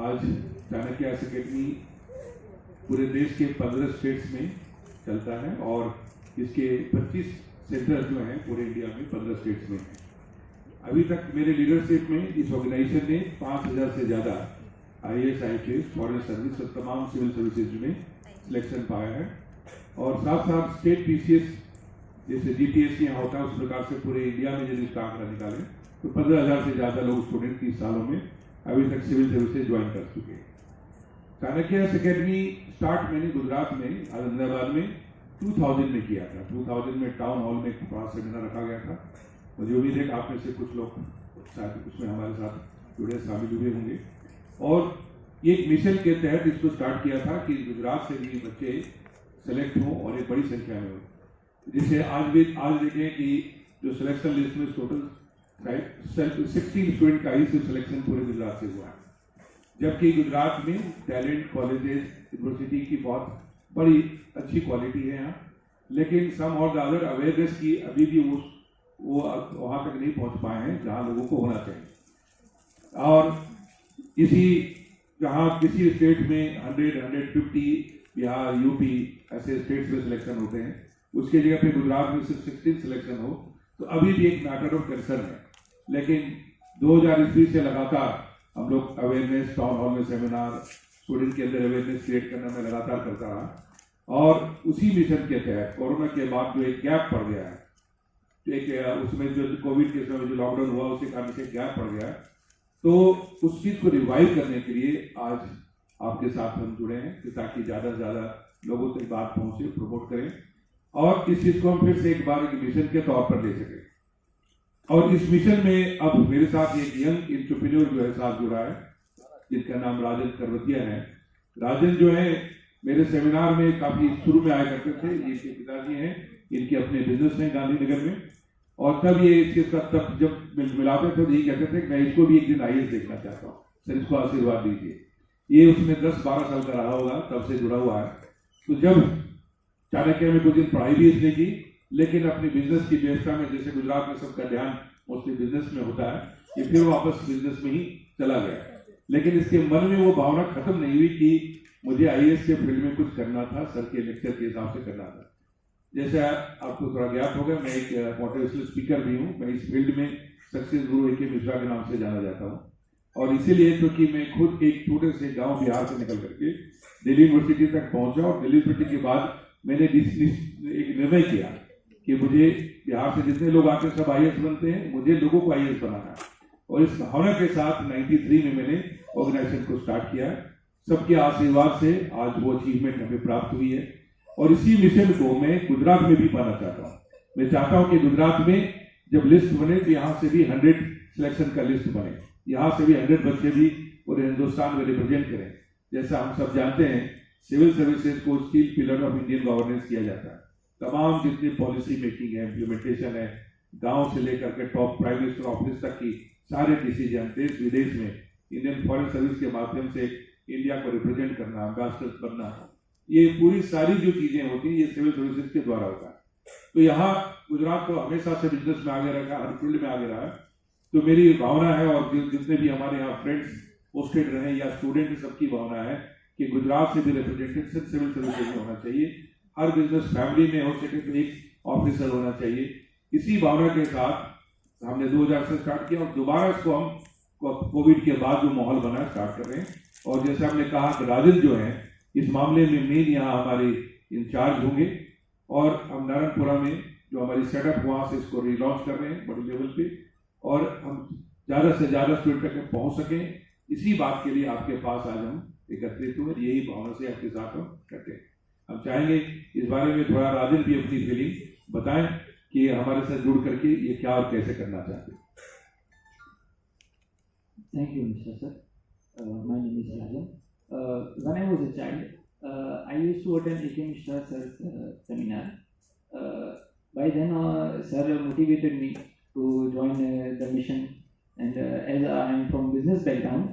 आज Chanakya IAS academy पूरे देश के 15 स्टेट्स में चलता है और इसके 25 सेंटर जो हैं पूरे इंडिया में 15 स्टेट्स में हैं। अभी तक मेरे लीडरशिप में इस ऑर्गेनाइजेशन ने 5000 से ज़्यादा आईएएस आईपीएस फॉरेन सर्विस और तमाम सिविल सर्विसेज में सिलेक्शन पाया है और साथ साथ स्टेट पीसीएस जैसे जीपीएससी यहाँ होता है उस प्रकार से पूरे इंडिया में यदि इसका आंकड़ा निकालें तो 15000 से ज़्यादा लोग स्टूडेंट 30 सालों में अभी तक सिविल सर्विसेज ज्वाइन कर चुके हैं। चाणक्य आईएएस अकेडमी स्टार्ट मैंने गुजरात में अहमदाबाद में 2000 में किया था। 2000 में टाउन हॉल में एक बड़ा सेमिनार रखा गया था। मुझे उम्मीद है कि आप में से कुछ लोग शायद उसमें हमारे साथ जुड़े शामिल हुए होंगे और एक मिशन के तहत इसको स्टार्ट किया था कि गुजरात से भी बच्चे सेलेक्ट हों और एक बड़ी संख्या में हो। जिससे आज देखें कि जो सिलेक्शन लिस्ट में टोटल 16 स्टूडेंट का ही सिर्फ सिलेक्शन पूरे गुजरात से हुआ है, जबकि गुजरात में टैलेंट कॉलेजेस यूनिवर्सिटी की बहुत बड़ी अच्छी क्वालिटी है यहाँ, लेकिन सम और द अदर अवेयरनेस की अभी भी वो वहाँ तक नहीं पहुँच पाए हैं जहाँ लोगों को होना चाहिए। और इसी जहाँ किसी स्टेट में 100-150 बिहार यूपी ऐसे स्टेट्स में सिलेक्शन होते हैं, उसके जगह पे गुजरात में सिर्फ 16 सिलेक्शन हो तो अभी भी एक मैटर ऑफ कंसर्न है। लेकिन 2000 ईस्वी से लगातार हम लोग अवेयरनेस टाउन हॉल में सेमिनार स्टूडेंट के अंदर अवेयरनेस क्रिएट करना मैं लगातार करता रहा और उसी मिशन के तहत कोरोना के बाद जो एक गैप पड़ गया है, एक उसमें जो कोविड के समय जो लॉकडाउन हुआ उसके कारण से गैप पड़ गया है, तो उस चीज़ को रिवाइव करने के लिए आज आपके साथ हम जुड़े हैं कि ताकि ज़्यादा से ज़्यादा लोगों तक बात पहुँचे, प्रमोट करें और इस चीज़ को हम फिर से एक बार एक मिशन के तौर पर ले सकें। और इस मिशन में अब मेरे साथ एक यंग एंटरप्रेन्योर जो है साथ जुड़ा है जिनका नाम राजन करवतिया है। राजन जो है मेरे सेमिनार में काफ़ी शुरू में आया करते थे, ये इनके पिताजी हैं, इनके अपने बिजनेस हैं गांधीनगर में और तब ये इसके साथ तब जब मिलाते थे तो यही कहते थे कि मैं इसको भी एक दिन आईएएस देखना चाहता हूँ, सर इसको आशीर्वाद दीजिए। ये उसमें 10-12 साल का रहा होगा, तब से जुड़ा हुआ है। तो जब चाणक्य में कुछ दिन पढ़ाई भी इसने की, लेकिन अपनी बिजनेस की व्यवस्था में जैसे गुजरात में सबका ध्यान मोस्टली बिजनेस में होता है, ये फिर वापस बिजनेस में ही चला गया। लेकिन इसके मन में वो भावना खत्म नहीं हुई कि मुझे आईएएस के फील्ड में कुछ करना था, सर के लेक्चर के हिसाब से करना था। जैसे आपको थोड़ा ज्ञात होगा, मैं एक मोटिवेशनल स्पीकर भी हूँ। मैं इस फील्ड में सक्सेस गुरु AK मिश्रा के नाम से जाना जाता हूँ और इसीलिए क्योंकि मैं खुद एक छोटे से गाँव बिहार से निकल करके दिल्ली यूनिवर्सिटी तक पहुँचा और दिल्ली यूनिवर्सिटी के बाद मैंने एक निर्णय किया कि मुझे बिहार से जितने लोग आते हैं सब आईएएस बनते हैं, मुझे लोगों को आईएएस बनाना है। और इस भावना के साथ 93 में मैंने ऑर्गेनाइजेशन को स्टार्ट किया। सबके आशीर्वाद से आज वो अचीवमेंट हमें प्राप्त हुई है और इसी मिशन को मैं गुजरात में भी पाना चाहता हूँ। मैं चाहता हूँ कि गुजरात में जब लिस्ट बने तो यहाँ से भी 100 सिलेक्शन का लिस्ट बने, यहाँ से भी 100 बच्चे भी पूरे हिंदुस्तान में रिप्रेजेंट करें। जैसा हम सब जानते हैं सिविल सर्विसेज को steel pillar of Indian governance किया जाता है। तमाम जितनी पॉलिसी मेकिंग है, इम्प्लीमेंटेशन है, गांव से लेकर के टॉप प्राइम मिनिस्टर ऑफिस तक की सारे डिसीजन देश विदेश में इंडियन फॉरेन सर्विस के माध्यम से इंडिया को रिप्रेजेंट करना, एम्बेसडर बनना, ये पूरी सारी जो चीजें होती हैं ये सिविल सर्विसेज के द्वारा होता है। तो यहाँ गुजरात को हमेशा से बिजनेस में आगे रखा, हर फील्ड में आगे रहा। तो मेरी भावना है और जितने भी हमारे यहाँ फ्रेंड्स पोस्टेड रहे या स्टूडेंट, सबकी भावना है कि गुजरात से भी रिप्रेजेंटेशन सिविल सर्विसेज में होना चाहिए। हर बिजनेस फैमिली में हो सके तो एक ऑफिसर होना चाहिए। इसी भावना के साथ हमने 2000 से स्टार्ट किया और दोबारा इसको हम कोविड के बाद जो माहौल बना स्टार्ट कर रहे हैं। और जैसे हमने कहा कि राजन जो है इस मामले में मेन यहाँ हमारे इंचार्ज होंगे और हम नारायणपुरा में जो हमारी सेटअप वहाँ से इसको रिलॉन्च कर रहे हैं बड़े लेवल पे और हम ज़्यादा से ज़्यादा स्टूडेंट तक पहुँच सकें। इसी बात के लिए आपके पास आज हम एकत्रित हुए, यही भावना से आपके साथ हम करते हैं। हम चाहेंगे इस बारे में थोड़ा राजन भी अपनी फीलिंग बताएं कि हमारे साथ जुड़ करके ये क्या और कैसे करना चाहते हैं। Thank you, Mr. Sir. My name is Rajan. When I was a child, I used to attend AK Mishra Sir's seminar. By then, Sir motivated me to join the mission. And as I am from business background,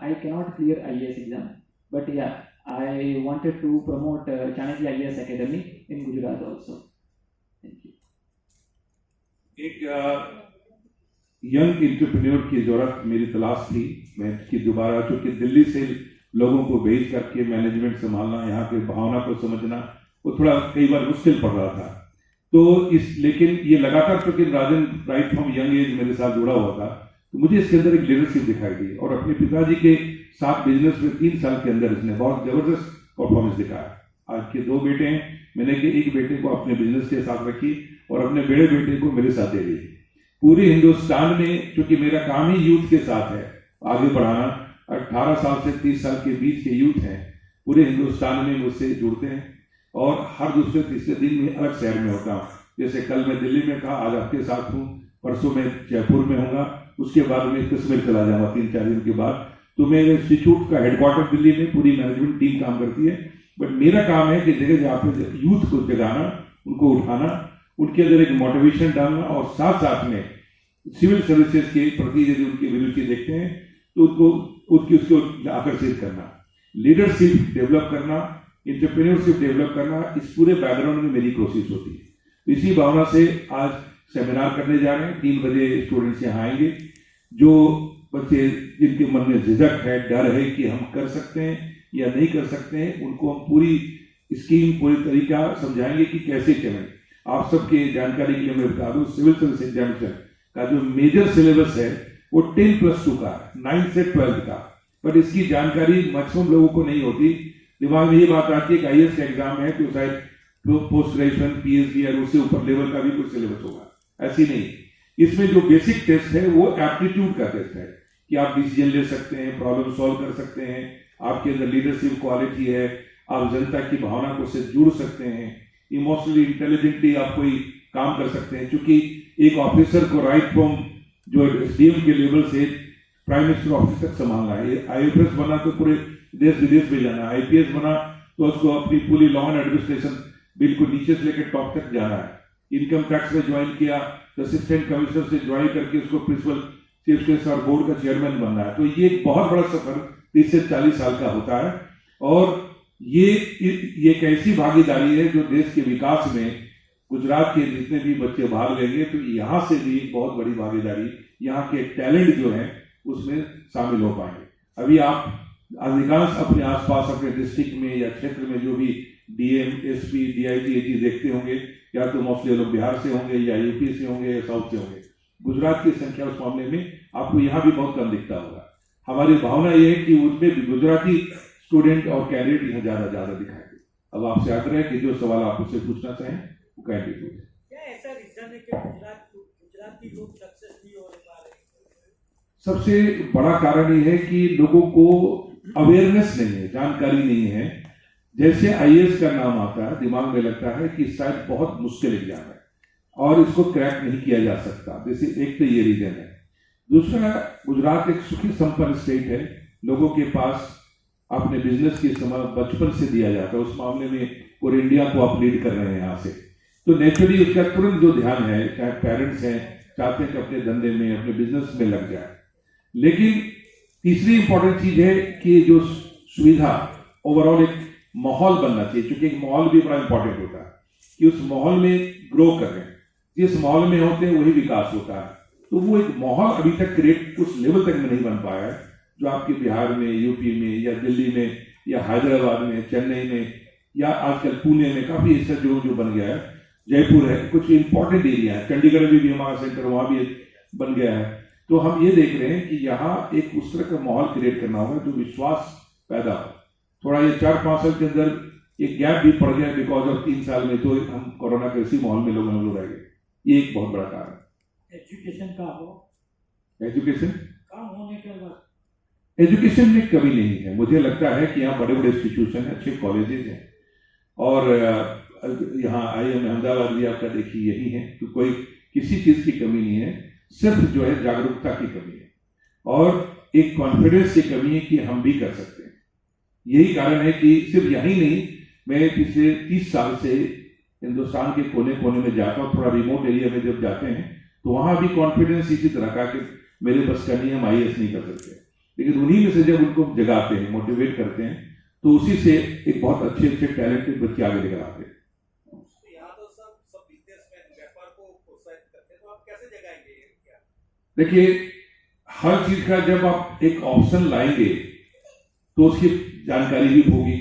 I cannot clear IAS exam. But yeah, I wanted to promote Chanakya IAS Academy in Gujarat also. Thank you. Young entrepreneur की जरूरत मेरी तलाश थी। मैं कि दोबारा, चूंकि दिल्ली से लोगों को भेज करके मैनेजमेंट संभालना, यहाँ के भावना को समझना, वो थोड़ा कई बार मुश्किल पड़ रहा था। तो लेकिन ये लगातार, क्योंकि राजन राइट फ्रॉम यंग एज मेरे साथ जुड़ा हुआ था, तो मुझे इसके अंदर एक लीडरशिप दिखाई दी। और अपने पिताजी के साथ बिजनेस में 3 साल के अंदर इसने बहुत जबरदस्त परफॉर्मेंस दिखाया। आज के 2 बेटे हैं, मैंने कि एक बेटे को अपने बिजनेस के साथ रखी और अपने बड़े बेटे को मेरे साथ दे दी। पूरे हिंदुस्तान में, क्योंकि मेरा काम ही यूथ के साथ है, आगे बढ़ाना, 18 साल से 30 साल के बीच के यूथ हैं, पूरे हिंदुस्तान में मुझसे जुड़ते हैं। और हर दूसरे तीसरे दिन में अलग शहर में होता हूँ। जैसे कल मैं दिल्ली में था, आज आपके साथ हूँ, परसों मैं जयपुर में होऊंगा, उसके बाद मैं कश्मीर चला जाऊंगा 3-4 दिन के बाद। तो मेरे इंस्टीट्यूट का हेडक्वार्टर दिल्ली में, पूरी मैनेजमेंट टीम काम करती है। बट मेरा काम है कि जगह जहाँ पे यूथ को जगाना, उनको उठाना, उनके अंदर एक मोटिवेशन डालना, और साथ साथ में सिविल सर्विसेज के प्रति यदि उनकी अभिरुचि देखते हैं तो उसको आकर्षित करना, लीडरशिप डेवलप करना, एंटरप्रेन्योरशिप डेवलप करना, इस पूरे बैकग्राउंड में मेरी कोशिश होती है। इसी भावना से आज सेमिनार करने जा रहे हैं। 3 बजे स्टूडेंट्स यहाँ आएंगे। जो बच्चे जिनके मन में झिझक है, डर है कि हम कर सकते हैं या नहीं कर सकते हैं, उनको हम पूरी स्कीम, पूरी तरीका समझाएंगे कि कैसे चलें। आप सबके जानकारी के लिए मैं बता दूं, सिविल सर्विस एग्जामिनेशन का जो मेजर सिलेबस है वो 10+2 का, 9 से 12 का। बट इसकी जानकारी मैक्सिमम लोगों को नहीं होती। दिमाग में ये बात आती है कि IAS का एग्जाम है तो शायद पोस्ट ग्रेजुएशन, PhD और उससे ऊपर लेवल का भी कुछ सिलेबस होगा। ऐसी नहीं, इसमें जो बेसिक टेस्ट है वो एप्टीट्यूड का टेस्ट है कि आप डिसीजन ले सकते हैं, प्रॉब्लम सॉल्व कर सकते हैं, आपके अंदर लीडरशिप क्वालिटी है, आप जनता की भावना को से जुड़ सकते हैं, इमोशनली इंटेलिजेंटली आप कोई काम कर सकते हैं। क्योंकि एक ऑफिसर को राइट फ्रॉम जो SDM के लेवल से प्राइम मिनिस्टर ऑफिस तक संभालना है। IFS बना तो पूरे देश विदेश में जाना है, IPS बना तो उसको अपनी पूरी लॉ एंड एडमिनिस्ट्रेशन बिल्कुल नीचे से लेकर टॉप तक जाना है। इनकम टैक्स में ज्वाइन किया तो असिस्टेंट कमिश्नर से ज्वाइन करके उसको प्रिंसिपल, चीफ मिनिस्टर और बोर्ड का चेयरमैन बनना है। तो ये एक बहुत बड़ा सफर 30 से 40 साल का होता है। और ये एक ऐसी भागीदारी है जो देश के विकास में, गुजरात के जितने भी बच्चे भाग लेंगे तो यहाँ से भी बहुत बड़ी भागीदारी, यहाँ के टैलेंट जो है उसमें शामिल हो पाएंगे। अभी आप अधिकांश अपने आसपास, अपने डिस्ट्रिक्ट में या क्षेत्र में जो भी DM, SP, DIG, AG देखते होंगे, या तो मोस्टली लोग बिहार से होंगे या UP से होंगे या साउथ से होंगे। गुजरात की संख्या उस मामले में आपको यहाँ भी बहुत कम दिखता होगा। हमारी भावना यह है कि उसमें भी गुजराती स्टूडेंट और कैंडिडेट यहाँ ज्यादा दिखाएंगे। अब आपसे आग्रह है कि जो सवाल आप उससे पूछना चाहें वो कैंडिडेट पूछें। क्या ऐसा रीजन है कि गुजराती लोग सक्सेस नहीं हो पा रहे? सबसे बड़ा कारण ये है कि लोगों को अवेयरनेस नहीं है, जानकारी नहीं है। जैसे IAS का नाम आता है, दिमाग में लगता है कि शायद बहुत मुश्किल एग्जाम है और इसको क्रैक नहीं किया जा सकता। जैसे एक तो ये रीजन है। दूसरा, गुजरात एक सुखी संपन्न स्टेट है, लोगों के पास अपने बिजनेस की समय बचपन से दिया जाता है। उस मामले में पूरे इंडिया को आप लीड कर रहे हैं यहाँ से, तो नेचुरली उसका तुरंत जो ध्यान है, चाहे पेरेंट्स हैं चाहते हैं कि अपने धंधे में, अपने बिजनेस में लग जाए। लेकिन तीसरी इंपॉर्टेंट चीज है कि जो सुविधा, ओवरऑल एक माहौल बनना चाहिए, क्योंकि एक माहौल भी बड़ा इंपॉर्टेंट होता है कि उस माहौल में ग्रो कर रहे हैं। जिस माहौल में होते हैं वही विकास होता है। तो वो एक माहौल अभी तक क्रिएट उस लेवल तक में नहीं बन पाया है जो आपके बिहार में, UP में या दिल्ली में या हैदराबाद में, चेन्नई में या आजकल पुणे में काफी ऐसा जो बन गया है। जयपुर है, कुछ इंपॉर्टेंट एरिया है, चंडीगढ़ में भी हमारा सेंटर वहां भी बन गया है। तो हम ये देख रहे हैं कि यहाँ एक उस तरह का माहौल क्रिएट करना होगा जो विश्वास पैदा हो। थोड़ा ये 4-5 साल के अंदर एक गैप भी पड़ गया बिकॉज ऑफ 3 साल में तो हम कोरोना के इसी माहौल में लोग रह गए। ये एक बहुत बड़ा कारण है। एजुकेशन का हो, एजुकेशन काम होने के बाद एजुकेशन में कमी नहीं है। मुझे लगता है कि यहाँ बड़े बड़े इंस्टीट्यूशन हैं, अच्छे कॉलेजेस हैं, और यहाँ IIM अहमदाबाद भी आपका देखिए यही है। तो कोई किसी चीज की कमी नहीं है, सिर्फ जो है जागरूकता की कमी है और एक कॉन्फिडेंस की कमी है कि हम भी कर सकते हैं। यही कारण है कि सिर्फ यही नहीं, मैं पिछले 30 साल से हिंदुस्तान के कोने कोने में जाता हूँ। थोड़ा रिमोट एरिया में जब जाते हैं तो वहां भी कॉन्फिडेंस इसी तरह का कि मेरे बस का नहीं, हम IAS नहीं कर सकते। लेकिन उन्हीं में से जब उनको जगाते हैं, मोटिवेट करते हैं, तो उसी से एक बहुत अच्छे टैलेंटेड बच्चे आगे निकल आते हैं। यहाँ तो सब बिजनेसमैन व्यापार को प्रोत्साहित करते हैं, तो आप कैसे जगाएंगे? देखिए, हर चीज का जब आप एक ऑप्शन लाएंगे तो उसकी जानकारी भी होगी।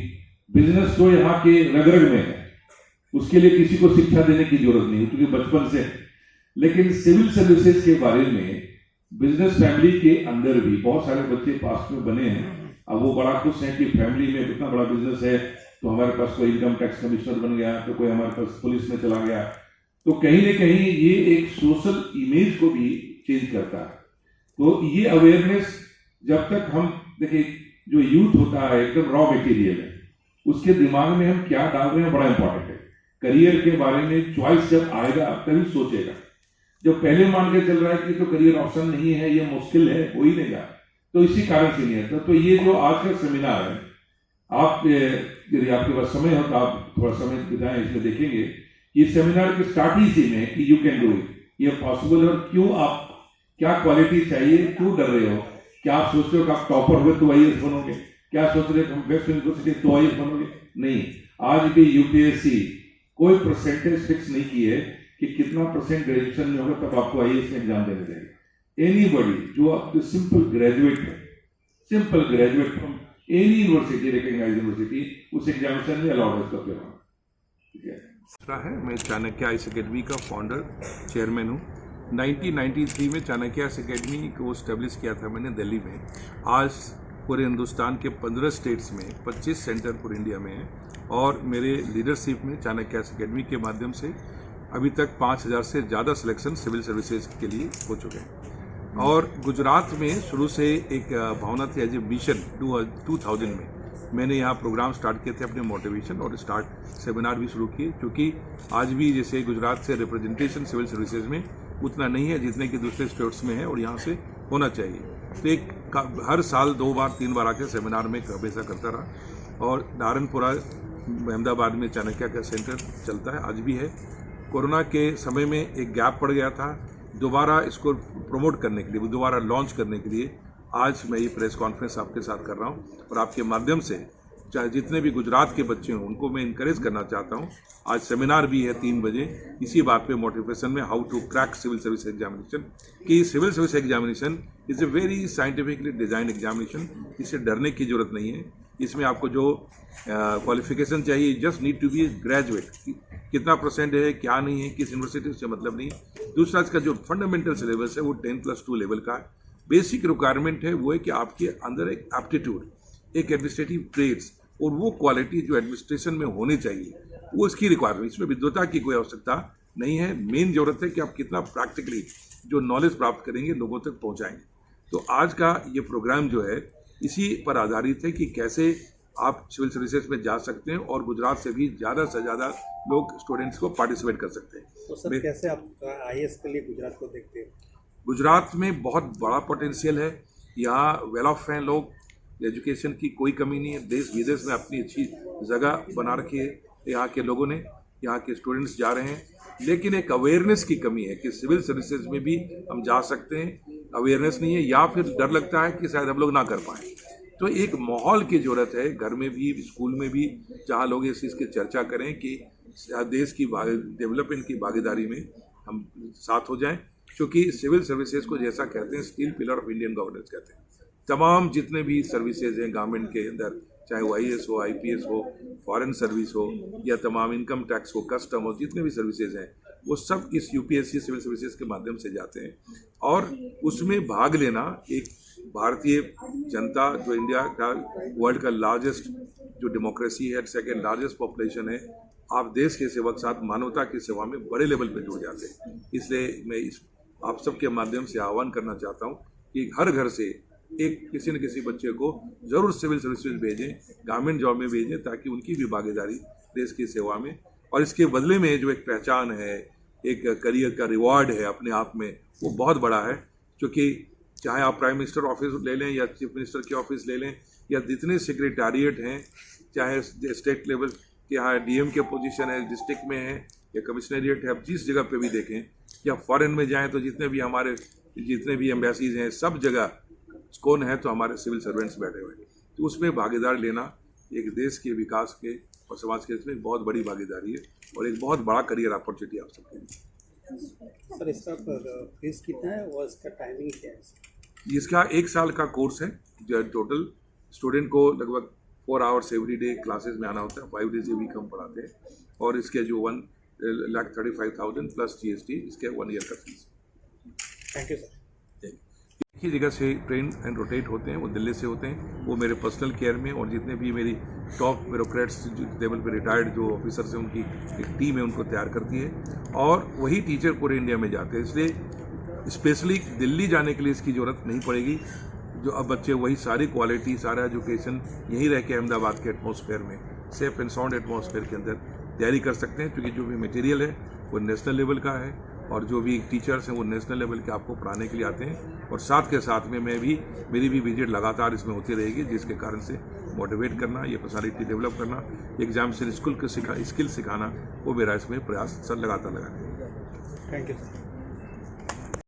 बिजनेस तो यहाँ के रग रग में है, उसके लिए किसी को शिक्षा देने की जरूरत नहीं क्योंकि बचपन से। लेकिन सिविल सर्विसेज के बारे में बिजनेस फैमिली के अंदर भी बहुत सारे बच्चे पास में बने हैं। अब वो बड़ा खुश है कि फैमिली में इतना बड़ा बिजनेस है, तो हमारे पास कोई इनकम टैक्स कमिश्नर बन गया, तो कोई हमारे पास पुलिस में चला गया। तो कहीं ना कहीं ये एक सोशल इमेज को भी चेंज करता है। तो ये अवेयरनेस जब तक हम देखिए, जो यूथ होता है एकदम रॉ मटेरियल है, उसके दिमाग में हम क्या डाल रहे हैं बड़ा इंपॉर्टेंट है। करियर के बारे में चॉइस जब आएगा तभी सोचेगा। जो पहले मान के चल रहा है कि तो करियर ऑप्शन नहीं है, ये मुश्किल है, हो ही नहीं जा, तो इसी कारण से नहीं आता। तो ये जो आज का सेमिनार है, आप यदि आपके पास समय हो तो आप थोड़ा समय बिताएं, इसमें देखेंगे कि सेमिनार के स्टार्ट ही इसी में कि यू कैन डू इट, ये पॉसिबल है। और क्यों, आप क्या क्वालिटी चाहिए, क्यों डर रहे हो? क्या आप सोचते हो कि आप टॉपर हुए तो आईएएस बनोगे? क्या सोच रहे हो हम बेस्ट यूनिवर्सिटी तो आईएएस बनोगे? नहीं। आज भी यूपीएससी कोई परसेंटेज फिक्स नहीं की है कि कितना परसेंट ग्रेजुएशन में होगा तब आपको आईएएस में एग्जाम देने देगा। एनीबॉडी जो आप सिंपल ग्रेजुएट है, simple graduate from any university, recognised university, उस एग्जामिनेशन में अलाउड है उसका पेपर। ठीक है। दूसरा है, मैं चाणक्य आईएएस एकेडमी का फाउंडर चेयरमैन हूँ। 1993 में चाणक्य आईएएस एकेडमी को स्टेब्लिश किया था मैंने दिल्ली में। आज पूरे हिंदुस्तान के 15 स्टेट्स में 25 सेंटर पूरे इंडिया में हैं और मेरे लीडरशिप में चाणक्य आईएएस एकेडमी के माध्यम से अभी तक 5000 से ज़्यादा सिलेक्शन सिविल सर्विसेज के लिए हो चुके हैं। और गुजरात में शुरू से एक भावना थी, एज ए मिशन 2000 में मैंने यहाँ प्रोग्राम स्टार्ट किए थे अपने मोटिवेशन, और सेमिनार भी शुरू किए, क्योंकि आज भी जैसे गुजरात से रिप्रेजेंटेशन सिविल सर्विसेज में उतना नहीं है जितने कि दूसरे स्टेट्स में है, और यहाँ से होना चाहिए। तो एक हर साल 2 बार 3 बार आके सेमिनार में हमेशा करता रहा। और नारायणपुरा अहमदाबाद में चाणक्य का सेंटर चलता है, आज भी है। कोरोना के समय में एक गैप पड़ गया था, दोबारा इसको प्रमोट करने के लिए, दोबारा लॉन्च करने के लिए आज मैं ये प्रेस कॉन्फ्रेंस आपके साथ कर रहा हूँ। और आपके माध्यम से चाहे जितने भी गुजरात के बच्चे हों उनको मैं इनकरेज करना चाहता हूँ। आज सेमिनार भी है 3 बजे इसी बात पे, मोटिवेशन में, how to crack civil service examination. कि civil service examination is a very scientifically design examination, इससे डरने की जरूरत नहीं है। इसमें आपको जो क्वालिफिकेशन चाहिए, just need to be graduate. कितना परसेंट है, क्या नहीं है, किस यूनिवर्सिटी से मतलब नहीं। दूसरा, इसका जो फंडामेंटल सिलेबस है वो 10+2 लेवल का है। बेसिक रिक्वायरमेंट है वो है कि आपके अंदर एक एप्टीट्यूड, एक एडमिनिस्ट्रेटिव ट्रेड्स और वो क्वालिटी जो एडमिनिस्ट्रेशन में होनी चाहिए, वो इसकी रिक्वायरमेंट। इसमें विद्वता की कोई आवश्यकता नहीं है। मेन जरूरत है कि आप कितना प्रैक्टिकली जो नॉलेज प्राप्त करेंगे लोगों तक पहुंचाएंगे। तो आज का ये प्रोग्राम जो है इसी पर आधारित है कि कैसे आप सिविल सर्विसेज में जा सकते हैं और गुजरात से भी ज़्यादा से ज़्यादा लोग स्टूडेंट्स को पार्टिसिपेट कर सकते हैं। तो सर, कैसे आप आईएएस के लिए गुजरात को देखते हैं? गुजरात में बहुत बड़ा पोटेंशियल है, यहाँ वेल ऑफ हैं लोग, एजुकेशन की कोई कमी नहीं है, देश विदेश में अपनी अच्छी जगह बना रखी है यहाँ के लोगों ने, यहाँ के स्टूडेंट्स जा रहे हैं। लेकिन एक अवेयरनेस की कमी है कि सिविल सर्विसेज में भी हम जा सकते हैं, अवेयरनेस नहीं है, या फिर डर लगता है कि शायद हम लोग ना कर पाएँ। तो एक माहौल की ज़रूरत है, घर में भी, स्कूल में भी, जहाँ लोग इस चीज़ की चर्चा करें कि देश की डेवलपमेंट की भागीदारी में हम साथ हो जाएं। क्योंकि सिविल सर्विसेज को जैसा कहते हैं steel pillar of Indian governance कहते हैं। तमाम जितने भी सर्विसेज हैं गवर्नमेंट के अंदर, चाहे वो आईएएस हो, आईपीएस हो, फॉरेन सर्विस हो, या तमाम इनकम टैक्स हो, कस्टम हो, जितने भी सर्विसेज हैं वो सब इस यूपीएससी सिविल सर्विसेज के माध्यम से जाते हैं। और उसमें भाग लेना एक भारतीय जनता, जो इंडिया का वर्ल्ड का लार्जेस्ट जो डेमोक्रेसी है, सेकेंड लार्जेस्ट पॉपुलेशन है, आप देश के सेवक साथ मानवता की सेवा में बड़े लेवल पे जुड़ जाते हैं। इसलिए मैं आप सबके माध्यम से आह्वान करना चाहता हूँ कि हर घर से एक किसी न किसी बच्चे को ज़रूर सिविल सर्विसेज भेजें, गवर्नमेंट जॉब में भेजें, ताकि उनकी भी भागीदारी देश की सेवा में, और इसके बदले में जो एक पहचान है, एक करियर का रिवॉर्ड है अपने आप में, वो बहुत बड़ा है। क्योंकि चाहे आप प्राइम मिनिस्टर ऑफिस ले लें या चीफ मिनिस्टर की ऑफिस ले लें, या जितने सेक्रेटेरिएट हैं, चाहे स्टेट लेवल के यहाँ डीएम के पोजीशन है, डिस्ट्रिक्ट में है या कमिश्नरिएट है, आप जिस जगह पे भी देखें, या फॉरेन में जाएं तो जितने भी एम्बेसीज हैं, सब जगह कौन है तो हमारे सिविल सर्वेंट्स बैठे हुए हैं। तो उसमें भागीदार लेना एक देश के विकास के और समाज के इसमें बहुत बड़ी भागीदारी है और एक बहुत बड़ा करियर अपॉर्चुनिटी आप सबके लिए। सर इसका फीस कितना है और इसका टाइमिंग क्या है? इसका 1 साल का कोर्स है जो टोटल स्टूडेंट को लगभग 4 आवर्स एवरी डे क्लासेस में आना होता है, 5 डेज ए वीक हम पढ़ाते हैं और इसके जो 1,35,000 प्लस GST इसके 1 ईयर का फीस। Thank you sir. एक ही जगह से ट्रेन एंड रोटेट होते हैं, वो दिल्ली से होते हैं, वो मेरे पर्सनल केयर में, और जितने भी मेरी टॉप ब्यूरोक्रेट्स लेवल पे रिटायर्ड जो ऑफिसर्स हैं उनकी एक टीम है उनको तैयार करती है और वही टीचर पूरे इंडिया में जाते हैं। इसलिए स्पेशली दिल्ली जाने के लिए इसकी ज़रूरत नहीं पड़ेगी। जो अब बच्चे वही सारी क्वालिटी, सारा एजुकेशन यहीं रह के अहमदाबाद के एटमॉस्फेयर में, सेफ एंड साउंड एटमॉस्फेयर के अंदर तैयारी कर सकते हैं, क्योंकि जो भी मटेरियल है वो नेशनल लेवल का है और जो भी टीचर्स हैं वो नेशनल लेवल के आपको पढ़ाने के लिए आते हैं। और साथ के साथ में मेरी भी विजिट लगातार इसमें होती रहेगी, जिसके कारण से मोटिवेट करना, ये पर्सनालिटी डेवलप करना, एग्जाम से स्किल सिखाना, वो मेरा इसमें प्रयास सर लगातार लगाने। Thank you sir.